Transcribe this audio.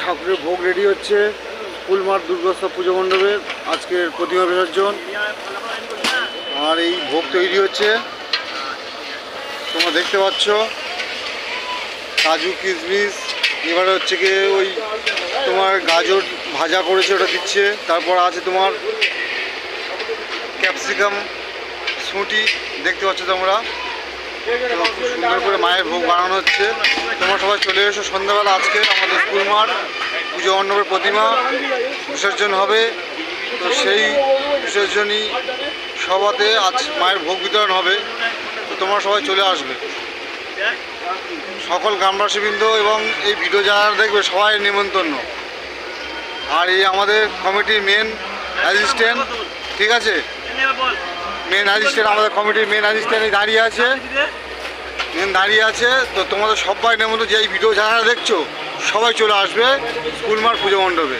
ঠাকুরের ভোগ রেডি হচ্ছে ফুলমার দুর্গোৎসব পুজো মণ্ডপে আজকের প্রতিমা বিসর্জন। আর এই ভোগ তৈরি হচ্ছে, তোমরা দেখতে পাচ্ছ কাজু কিশমিশ। এবারে হচ্ছে গিয়ে ওই তোমার গাজর ভাজা করেছে ওটা দিচ্ছে, তারপর আছে তোমার ক্যাপসিকাম ছুটি দেখতে পাচ্ছ তোমরা। খুব সুন্দর করে মায়ের ভোগ বানানো হচ্ছে। তোমরা সবাই চলে এসো সন্ধ্যাবেলা। আজকে আমাদের ফুলমার পুজো মণ্ডপের প্রতিমা বিসর্জন হবে, তো সেই বিসর্জনই সভাতে আজ মায়ের ভোগ বিতরণ হবে। তো তোমরা সবাই চলে আসবে, সকল গ্রামবাসীবৃন্দ এবং এই ভিডিও যারা দেখবে সবাই নিমন্ত্রণ। আর এই আমাদের কমিটির মেন অ্যাসিস্ট্যান্ট, ঠিক আছে, মেন অ্যাসিস্ট্যান্ট, আমাদের কমিটির মেন অ্যাসিস্ট্যান্ট দাঁড়িয়ে আছে। তো তোমাদের সবাই নেমন্তন্ন, যে এই ভিডিও যারা দেখছো সবাই চলে আসবে ফুলমার পুজো মণ্ডপে।